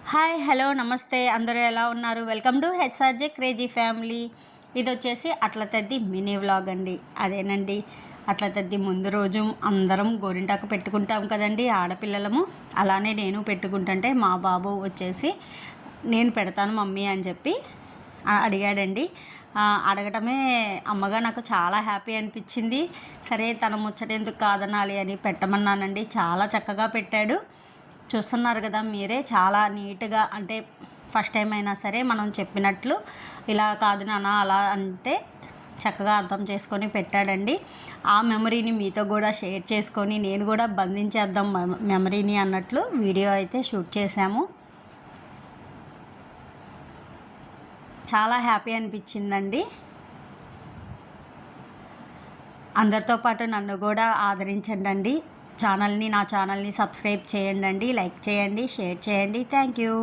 Hi hello నమస్తే అందరూ ఎలా ఉన్నారు? Welcome to HRJ crazy family. ఇది వచ్చేసి అట్ల తద్ది మినీ వ్లాగ్ అండి. అదేనండి, అట్ల తద్ది ముందు రోజు అందరం గోరింటాకు పెట్టుకుంటాం కదండి ఆడపిల్లలము. అలానే నేను పెట్టుకుంటుంటే మా బాబు వచ్చేసి నేను పెడతాను మమ్మీ అని చెప్పి అడిగాడండి. అడగటమే అమ్మగా నాకు చాలా హ్యాపీ అనిపించింది. సరే తన ముచ్చటెందుకు కాదనాలి అని పెట్టమన్నానండి. చాలా చక్కగా పెట్టాడు. చూస్తున్నారు కదా మీరే, చాలా నీట్గా, అంటే ఫస్ట్ టైం అయినా సరే మనం చెప్పినట్లు ఇలా కాదు నాన్న అలా అంటే చక్కగా అర్థం చేసుకొని పెట్టాడండి. ఆ మెమరీని మీతో కూడా షేర్ చేసుకొని నేను కూడా బంధించేద్దాం మెమరీని అన్నట్లు వీడియో అయితే షూట్ చేశాము. చాలా హ్యాపీ అనిపించిందండి. అందరితో పాటు నన్ను కూడా ఆదరించండి. నా ఛానల్ని సబ్స్క్రైబ్ చేయండి, లైక్ చేయండి, షేర్ చేయండి. Thank you.